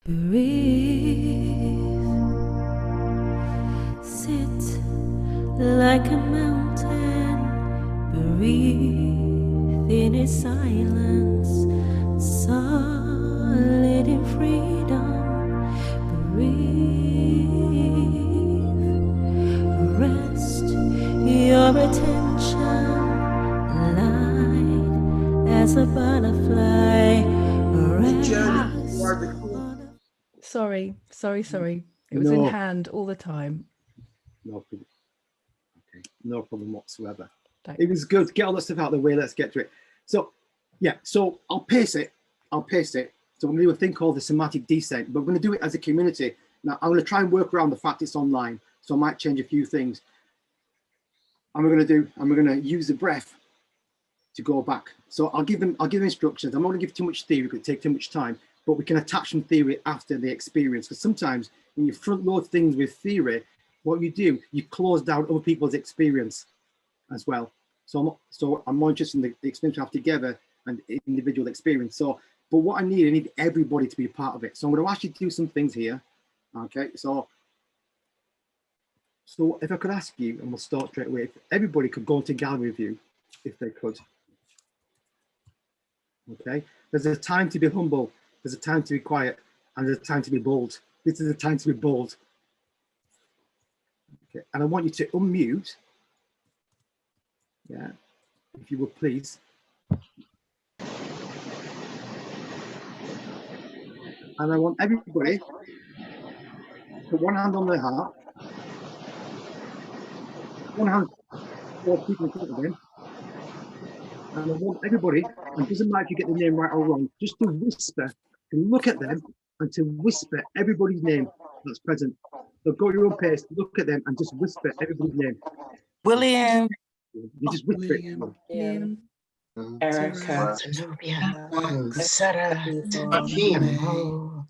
Breathe, sit like a mountain, breathe in its silence, solid in freedom, breathe, rest your attention, light as a butterfly, rest. Sorry. It was in hand all the time. No problem. Okay, no problem whatsoever. Thanks. It was good. Get all that stuff out of the way. Let's get to it. So, yeah. So I'll pace it. So we're going to do a thing called the somatic descent, but we're going to do it as a community. Now I'm going to try and work around the fact it's online, so I might change a few things. And we're going to use the breath to go back. So I'll give them instructions. I'm not going to give too much theory, it could take too much time, but we can attach some theory after the experience. Because sometimes when you front load things with theory, what you do, you close down other people's experience as well. So I'm more interested in the experience we have together and individual experience. So, but what I need everybody to be a part of it. So I'm going to ask you to do some things here. Okay, so if I could ask you, and we'll start straight away, if everybody could go into gallery view, if they could. Okay, there's a time to be humble, there's a time to be quiet, and there's a time to be bold. This is a time to be bold. Okay, and I want you to unmute. Yeah, if you would please. And I want everybody to put one hand on their heart, one hand for people in front of them. And I want everybody, and it doesn't matter if you get the name right or wrong, just to whisper, to look at them and to whisper everybody's name that's present. So go at your own pace, look at them and just whisper everybody's name. William. You just whisper it. William. Erica. Zenobia. Sarah. Jimo.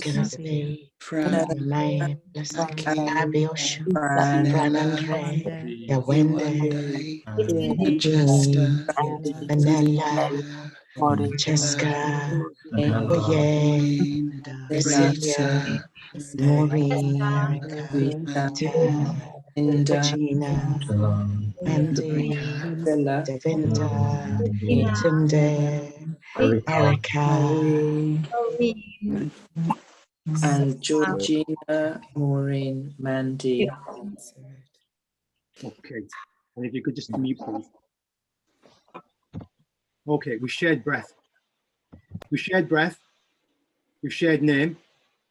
Gillespie. May. Abioshu. Fran. Andre. Yawende. Jean. Vanilla. Cheska. Oye. Cecilia. Maureen. Regina. Mandy. Devinda. Tunde. Erica. And Georgina, Maureen, Mandy. Okay, and if you could just mute please. Okay, we shared breath. We shared name.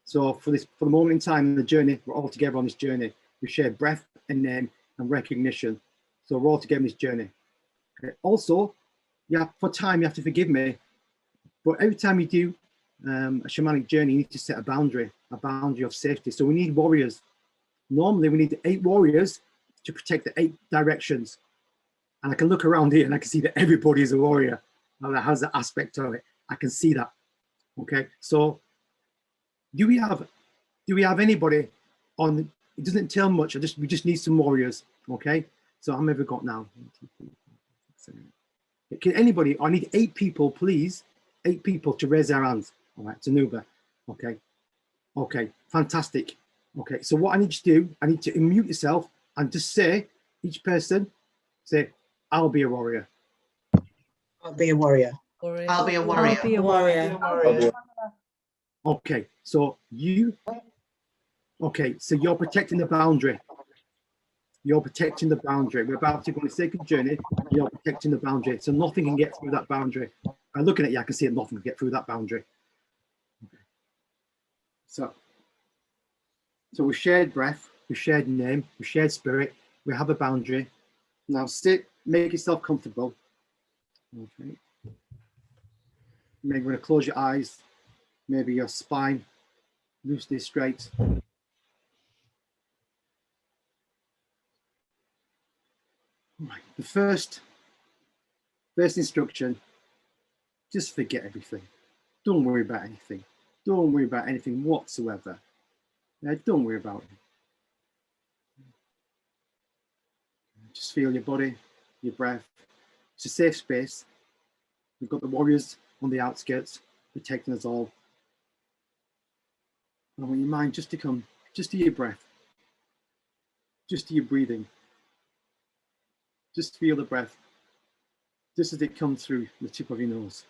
So for the moment in time in the journey, we're all together on this journey. We shared breath and name and recognition. So we're all together in this journey. Okay. Also, for time, you have to forgive me, but every time you do a shamanic journey, you need to set a boundary of safety. So we need warriors. Normally we need 8 warriors to protect the 8 directions. And I can look around here and I can see that everybody is a warrior. That has that aspect of it. I can see that. Okay, so do we have anybody on? It doesn't tell much. We just need some warriors. Okay, so how many have we got now? Can anybody? I need 8 people, please. 8 people to raise their hands. All right, Tanuba. Okay, fantastic. Okay, so what I need you to do, I need to unmute yourself and just say, each person, say, I'll be a warrior. I'll be a warrior. I'll be a warrior. I'll be a warrior. Okay, so you're protecting the boundary. You're protecting the boundary. We're about to go on a sacred journey. You're protecting the boundary. So nothing can get through that boundary. By looking at you, I can see that nothing can get through that boundary. Okay. So we shared breath, we shared name, we shared spirit, we have a boundary. Now sit, make yourself comfortable. Okay. Maybe you're going to close your eyes, maybe your spine loosely straight. Right. The first instruction, just forget everything. Don't worry about anything. Don't worry about anything whatsoever. Don't worry about it. Just feel your body, your breath. It's a safe space. We've got the warriors on the outskirts, protecting us all. I want your mind just to come, just to your breath, just to your breathing. Just feel the breath, just as it comes through the tip of your nose.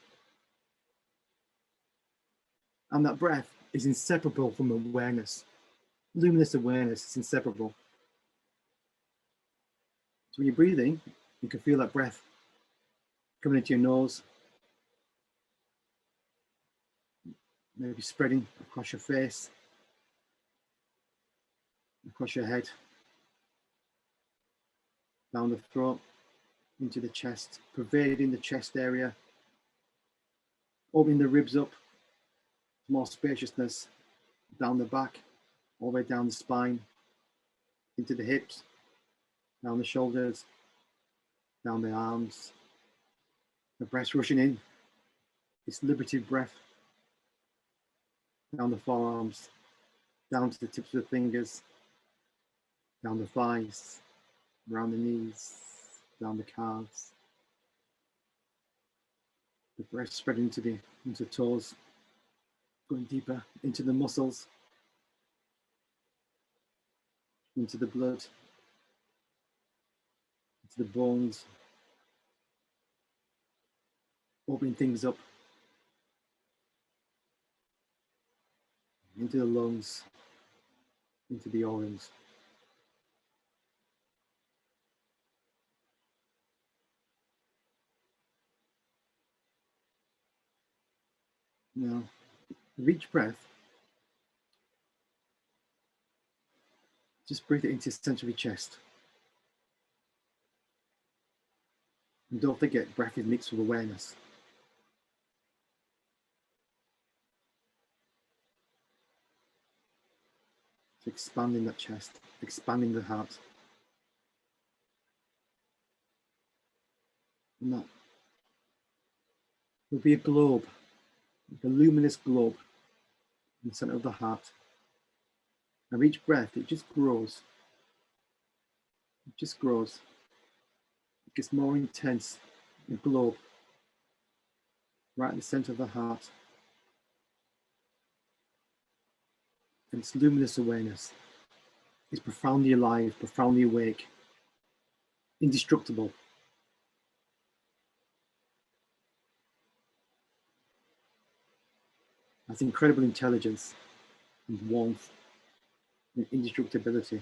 And that breath is inseparable from awareness. Luminous awareness is inseparable. So when you're breathing, you can feel that breath coming into your nose, maybe spreading across your face, across your head, down the throat, into the chest, pervading the chest area, opening the ribs up, more spaciousness, down the back, all the way down the spine, into the hips, down the shoulders, down the arms. The breath rushing in, this liberative breath, down the forearms, down to the tips of the fingers, down the thighs, around the knees, down the calves. The breath spreading into the toes, going deeper into the muscles, into the blood, into the bones, opening things up, into the lungs, into the organs. Now, with each breath, just breathe it into the center of your chest. And don't forget, breath is mixed with awareness. So expanding that chest, expanding the heart. And that will be a globe, like a luminous globe in the center of the heart. And with each breath, it just grows. It just grows. It gets more intense, the globe, right in the center of the heart. And it's luminous awareness. It's profoundly alive, profoundly awake, indestructible. Has incredible intelligence and warmth and indestructibility.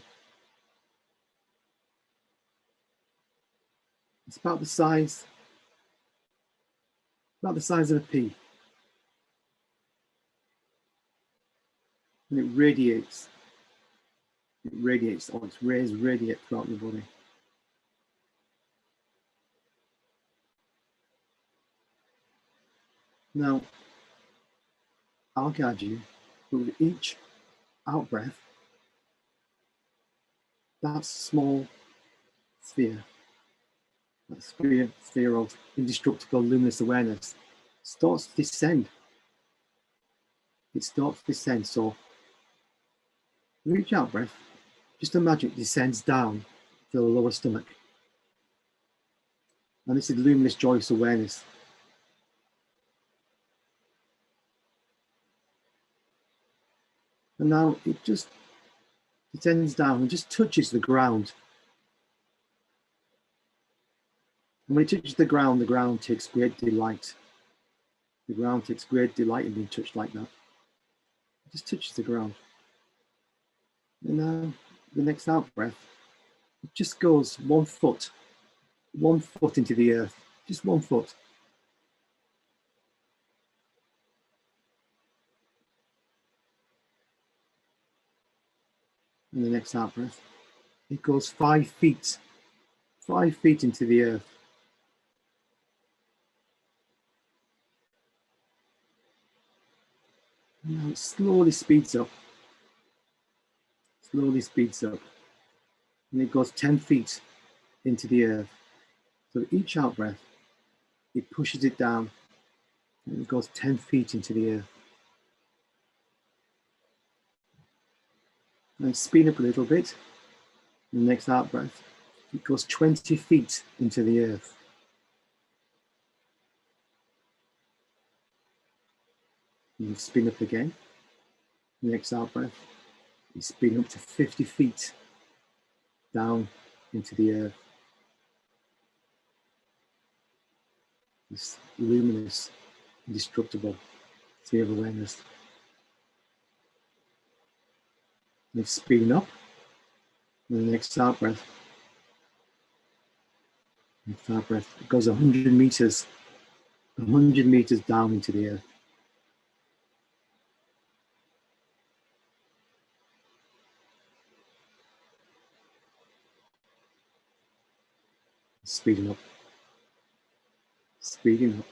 It's about the size of a pea. And it radiates. Or its rays radiate throughout your body. Now, I'll guide you, but with each out breath, that small sphere, that sphere of indestructible luminous awareness starts to descend. It starts to descend. So, with each out breath, just imagine it descends down to the lower stomach. And this is luminous, joyous awareness. And now it just descends down and just touches the ground. And when it touches the ground takes great delight. The ground takes great delight in being touched like that. It just touches the ground. And now the next out breath, it just goes 1 foot into the earth, just 1 foot. And the next out breath, it goes 5 feet into the earth. Now it slowly speeds up. And it goes 10 feet into the earth. So each out breath, it pushes it down and it goes 10 feet into the earth. And speed up a little bit. And the next out breath, it goes 20 feet into the earth. And you spin up again. Next out breath, you're speeding up to 50 feet down into the earth. This luminous, indestructible sphere of awareness. And it's speeding up. And the next out breath. Next out breath. It goes 100 meters down into the earth. Speeding up. Speeding up.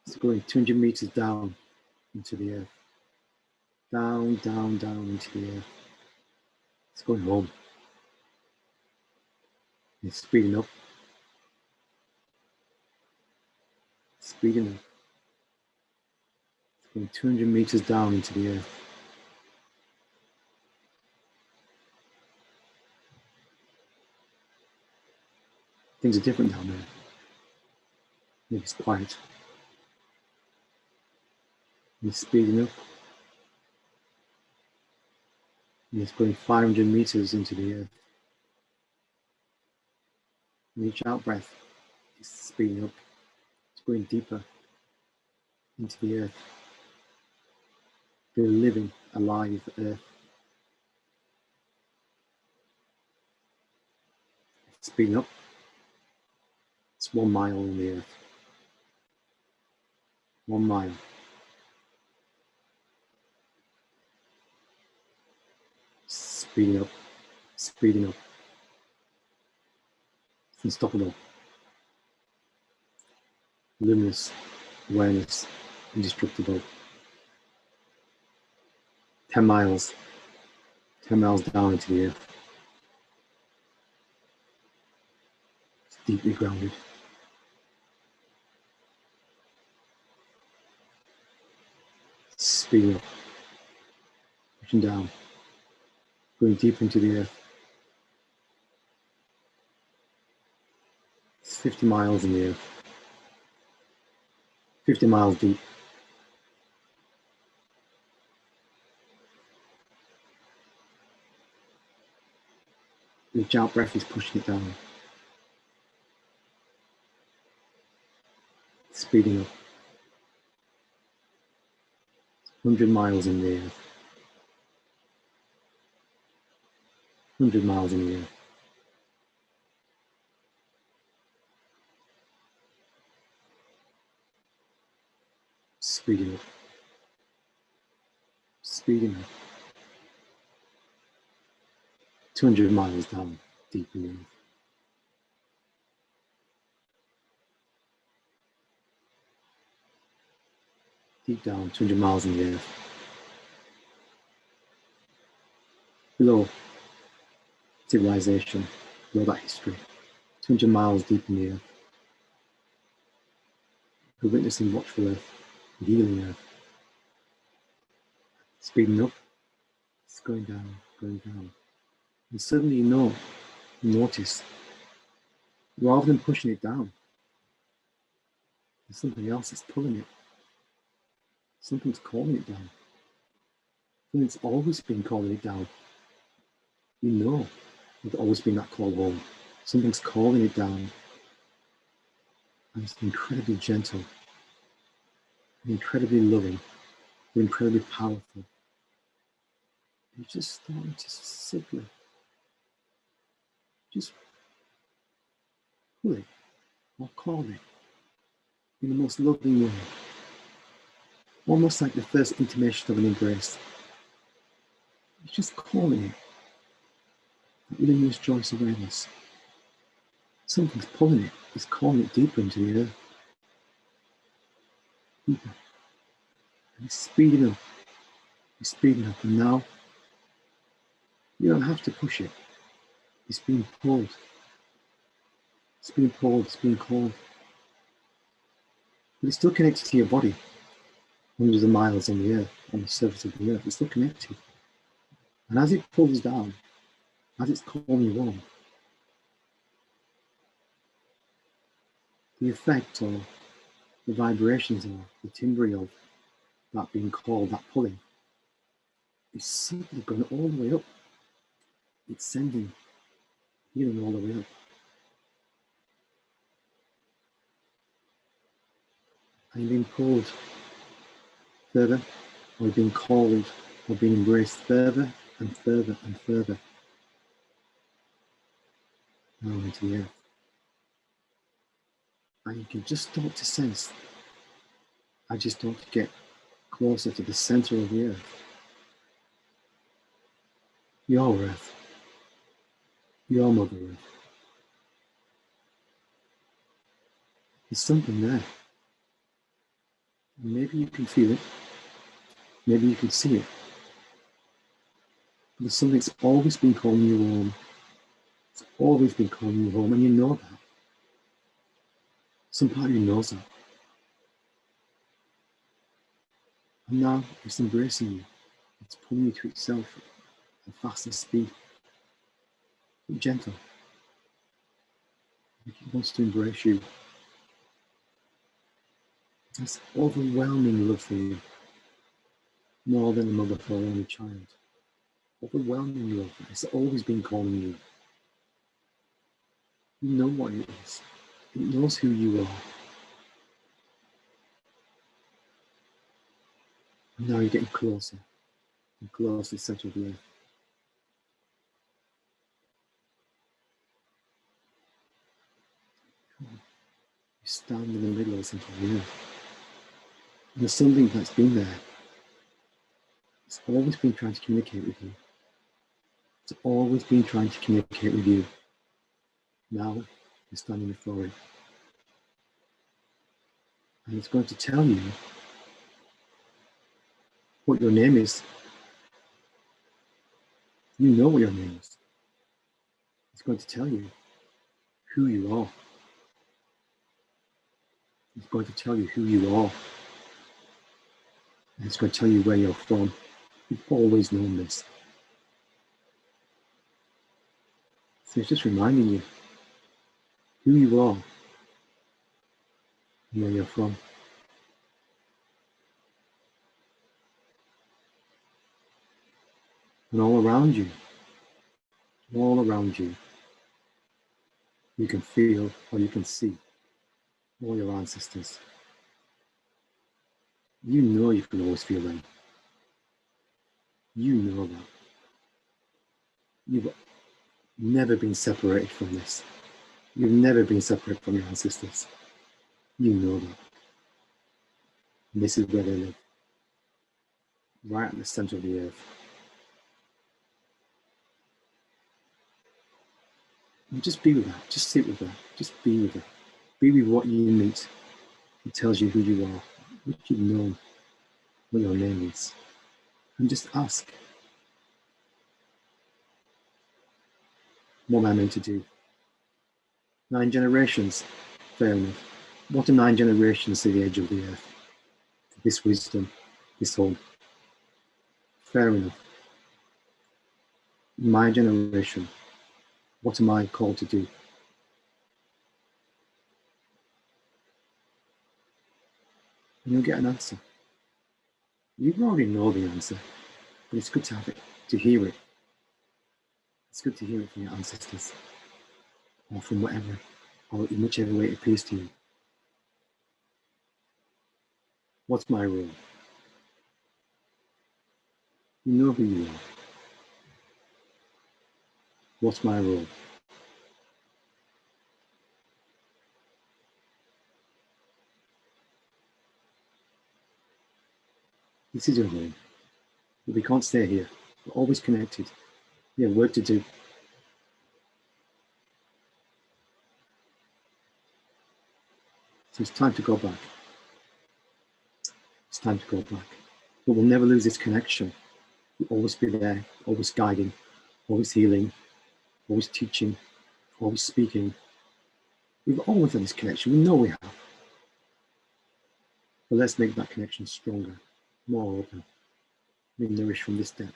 It's going 200 meters down into the earth. Down, down, down into the earth. It's going home. It's speeding up. Speeding up. It's going 200 meters down into the earth. Things are different down there. Maybe it's quiet. And it's speeding up. And it's going 500 meters into the earth. And each out breath is speeding up. It's going deeper into the earth. The living, alive earth. It's speeding up. It's 1 mile in the earth. 1 mile. Speeding up. Speeding up. It's unstoppable. Luminous awareness, indestructible. 10 miles. 10 miles down into the earth. It's deeply grounded. Speeding up. Pushing down. Going deep into the earth. It's 50 miles in the earth. 50 miles deep. Each out breath is pushing it down. Speeding up. 100 miles in the earth. 100 miles in the earth. Speeding up. Speeding up. 200 miles down, deep in the earth. Deep down, 200 miles in the earth. Below civilization, below that history, 200 miles deep in the earth. We're witnessing watchful earth, healing earth. Speeding up, it's going down, going down. And suddenly you notice, rather than pushing it down, there's something else that's pulling it. Something's calling it down. Something's always been calling it down. You know there's always been that call home. Something's calling it down. And it's incredibly gentle, incredibly loving, incredibly powerful. You just starting to simply just pull it or call it in the most loving way. Almost like the first intimation of an embrace. It's just calling it. That luminous joyous awareness. Something's pulling it. It's calling it deeper into the earth. Deeper. And it's speeding up. It's speeding up. And now, you don't have to push it. It's being pulled. It's being pulled. It's being called. But it's still connected to your body. Hundreds of miles on the earth, on the surface of the earth. It's still connected. And as it pulls down, as it's calling you on, the effect or the vibrations or the timbering of that being called, that pulling, is simply going all the way up. It's sending healing all the way up. Are you being pulled further, or being called, or being embraced further and further and further now into the earth? And you can just start to sense, I just start to get closer to the center of the earth. Your earth. Your Mother Earth. There's something there. Maybe you can feel it. Maybe you can see it. But there's something that's always been calling you home. It's always been calling you home, and you know that. Some part of you knows that. And now it's embracing you. It's pulling you to itself at faster speed. But gentle. It wants to embrace you. It's overwhelming love for you. More than a mother for her only child. Overwhelming love. It's always been calling you. You know what it is. It knows who you are. And now you're getting closer and closer to the center of the earth. You stand in the middle of the center of the earth. And there's something that's been there. It's always been trying to communicate with you. It's always been trying to communicate with you. Now you're standing before it. And it's going to tell you what your name is. You know what your name is. It's going to tell you who you are. It's going to tell you who you are. And it's going to tell you where you're from. You've always known this. So it's just reminding you who you are and where you're from. And all around you, you can feel or you can see all your ancestors. You know you can always feel them. You know that. You've never been separated from this. You've never been separated from your ancestors. You know that. And this is where they live. Right at the center of the earth. And just be with that. Just sit with that. Just be with it. Be with what you meet. It tells you who you are, what you've known, what your name is. And just ask, what am I meant to do? 9 generations, fair enough. What are 9 generations to the edge of the earth? To this wisdom, this home. Fair enough. My generation, what am I called to do? And you'll get an answer. You already know the answer, but it's good to have it, to hear it. It's good to hear it from your ancestors, or from whatever, or in whichever way it appeals to you. What's my role? You know who you are. What's my role? This is your home. But we can't stay here. We're always connected. We have work to do. So it's time to go back. It's time to go back. But we'll never lose this connection. We'll always be there, always guiding, always healing, always teaching, always speaking. We've always had this connection. We know we have. But let's make that connection stronger, more open, be nourished from this depth.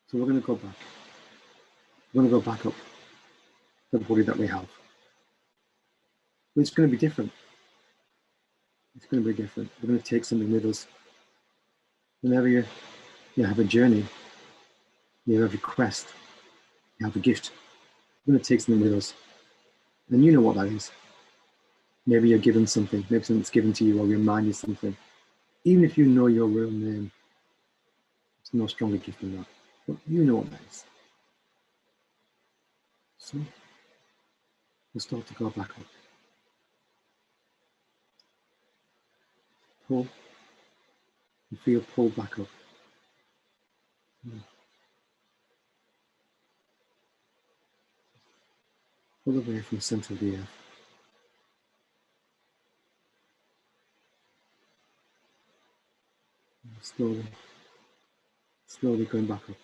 So we're going to go back. We're going to go back up to the body that we have. But it's going to be different. It's going to be different. We're going to take something with us Whenever you have a journey, you have a quest, you have a gift, we're going to take something with us. And you know what that is. Maybe you're given something, maybe something's given to you or reminded something. Even if you know your real name, there's no stronger gift than that. But you know what that is. So we'll start to go back up. Pull. You feel pulled back up. Pull away from the center of the earth. Slowly, slowly going back up.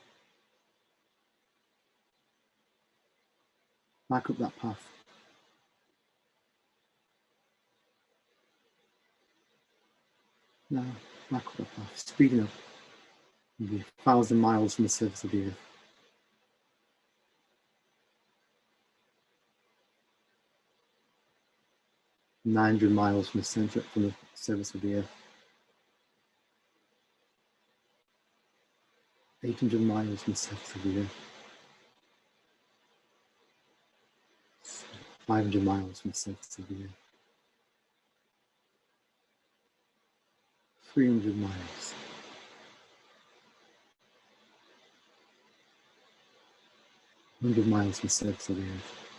Back up that path. Now, back up that path, speeding up. Maybe 1,000 miles from the surface of the earth. "900 miles from the surface of the earth. 800 miles from the surface of the earth. 500 miles from the surface of the earth. 300 miles. 100 miles from the surface of the earth.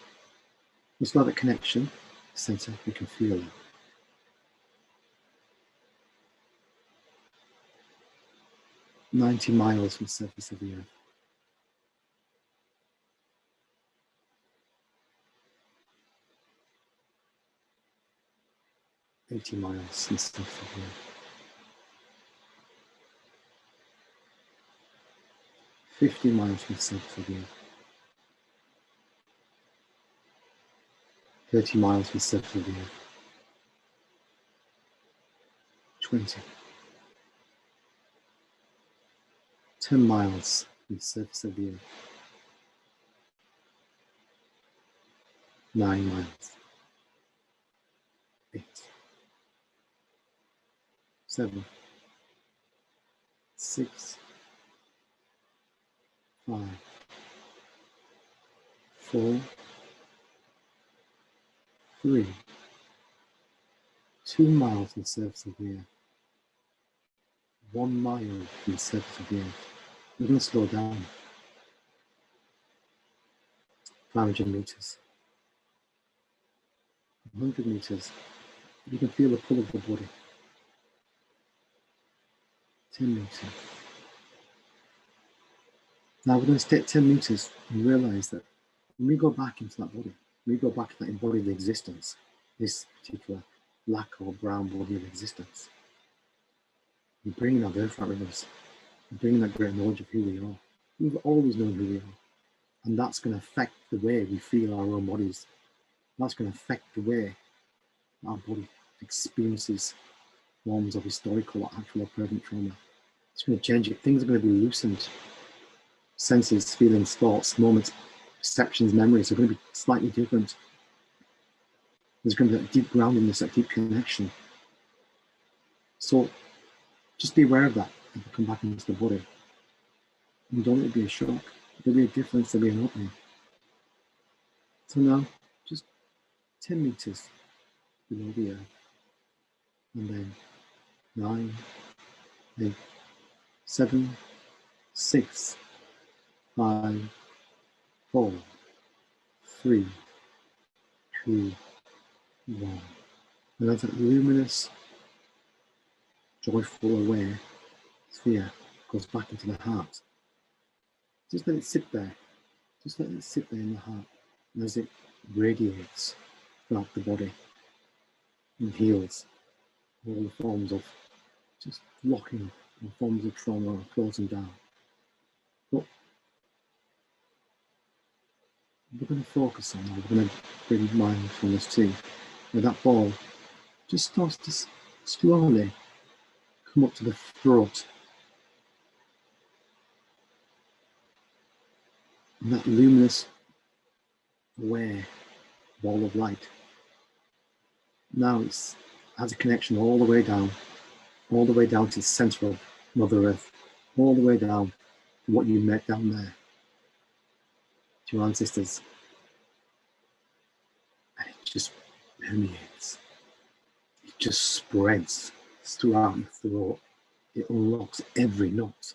Just like that connection, center, you can feel it. 90 miles from the surface of the earth. 80 miles from the surface of the earth. 50 miles from the surface of the earth. 30 miles from the surface of the earth. 20. 10 miles from the surface of the earth. 9 miles. 8. 7. 6. 5. 4. 3. 2 miles from the surface of the earth. 1 mile from the surface of the earth. We're going to slow down. 500 meters. 100 meters. You can feel the pull of the body. 10 meters. Now we're going to stay at 10 meters and realize that when we go back into that body, when we go back to that embodied existence, this particular black or brown body of existence, we're bringing our birthright with us. We're bringing that great knowledge of who we are. We've always known who we are. And that's going to affect the way we feel our own bodies. That's going to affect the way our body experiences forms of historical or actual or present trauma. It's going to change it. Things are going to be loosened. Senses, feelings, thoughts, moments, perceptions, memories are going to be slightly different. There's going to be that deep groundedness, that deep connection. So just be aware of that as you come back into the body. And don't let it be a shock. There'll be a difference, there'll be an opening. So now, just 10 meters below the earth. And then 9, 8, 7, 6, 5, 4, 3, 2, 1. And as that luminous, joyful, aware sphere goes back into the heart, just let it sit there. Just let it sit there in the heart. And as it radiates throughout the body and heals all the forms of just locking and forms of trauma or closing down. But we're going to focus on that. We're going to bring mindfulness to where that ball just starts to slowly come up to the throat. And that luminous, aware ball of light. Now it has a connection all the way down to the center of Mother Earth, all the way down to what you met down there, to your ancestors. And it just permeates. It just spreads throughout your throat. It unlocks every knot,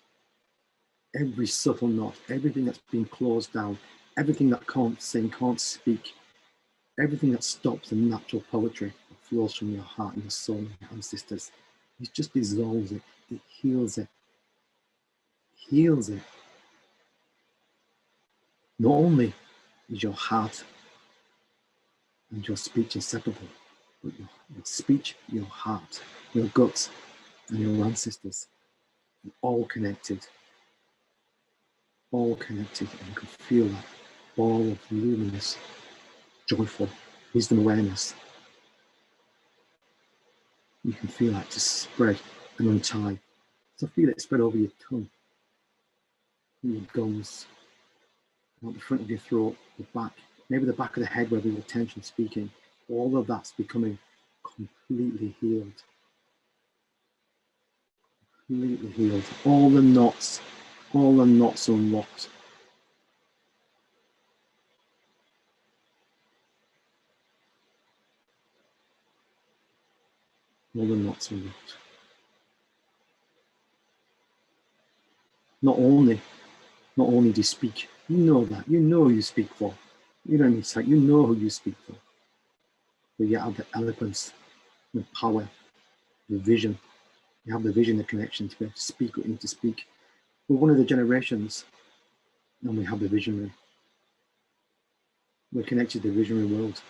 every subtle knot, everything that's been closed down, everything that can't sing, can't speak, everything that stops the natural poetry that flows from your heart and your soul and your ancestors. It just dissolves it. It heals it. Heals it. Not only is your heart and your speech inseparable, but your speech, your heart, your guts, and your ancestors are all connected. All connected, and you can feel that ball of luminous, joyful wisdom awareness. You can feel that just spread and untie. So feel it spread over your tongue, your gums, out the front of your throat, the back, maybe the back of the head where we were tension speaking. All of that's becoming completely healed. Completely healed. All the knots unlocked. All the knots unlocked. Not only do you speak, you know that, you know who you speak for. You don't need sight, you know who you speak for. But you have the eloquence, the power, the vision. You have the vision, the connection to be able to speak what you need to speak. We're one of the generations, and we have the visionary. We're connected to the visionary world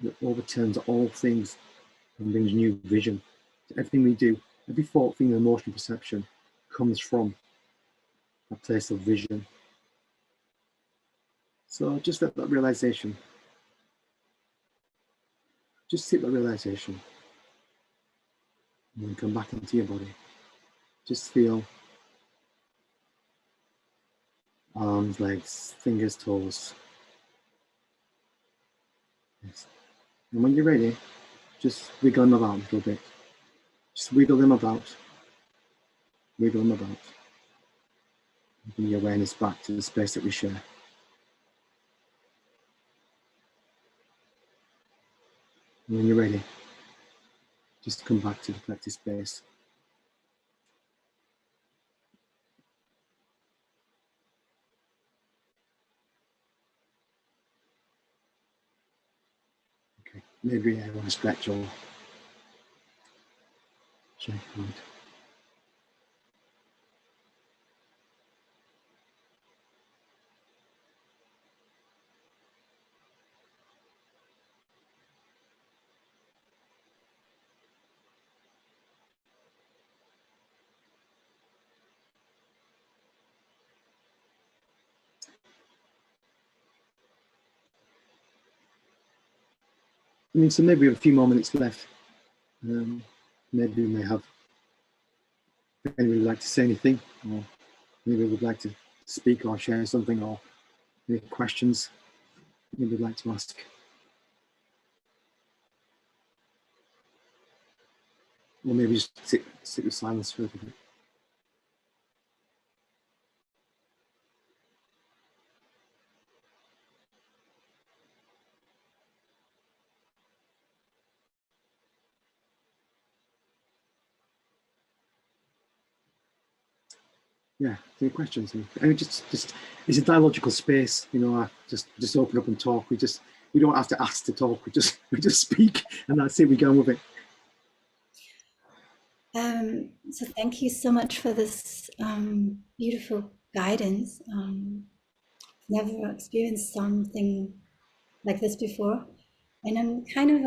that overturns all things and brings new vision to everything we do. Every thought, feeling, emotion, perception comes from a place of vision. So just let that realization, just sit that realization, and then come back into your body. Just feel arms, legs, fingers, toes. Yes. And when you're ready, just wiggle them about a little bit. Just wiggle them about. Wiggle them about. Bring your awareness back to the space that we share. And when you're ready, just come back to the collective space. Okay, maybe I want to stretch or shake hand. So maybe we have a few more minutes left. Maybe we may have, if anybody would like to say anything, or maybe would like to speak or share something, or any questions maybe would like to ask. Or maybe just sit with silence for a bit. Yeah, any questions? I mean, just it's a dialogical space, you know. Just open up and talk. We don't have to ask to talk. We just speak, and that's it. We go on with it. So thank you so much for this beautiful guidance. Never experienced something like this before, and I'm kind of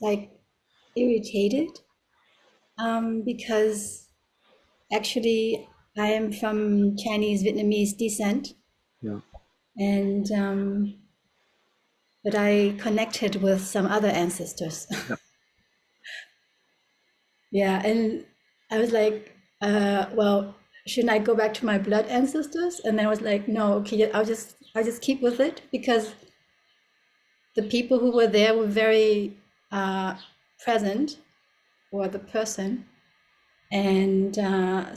like irritated because actually I am from Chinese Vietnamese descent. Yeah. And but I connected with some other ancestors. Yep. Yeah, and I was like, well, shouldn't I go back to my blood ancestors? And I was like, no, okay, I'll just keep with it, because the people who were there were very present, or the person. And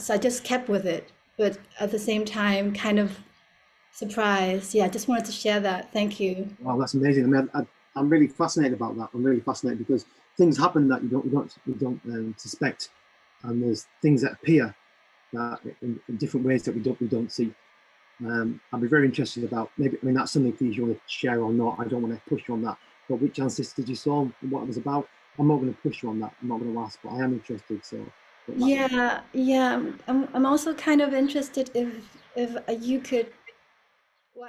so I just kept with it, but at the same time, kind of surprised. Yeah, I just wanted to share that. Thank you. Wow, that's amazing. I mean, I'm really fascinated about that. I'm really fascinated because things happen that you don't suspect, and there's things that appear that in different ways that we don't see. I'd be very interested about maybe. I mean, that's something for you want to share or not. I don't want to push you on that. But which ancestors you saw and what it was about, I'm not going to push you on that. I'm not going to ask, but I am interested. So. Yeah, yeah. I'm also kind of interested if you could. Well,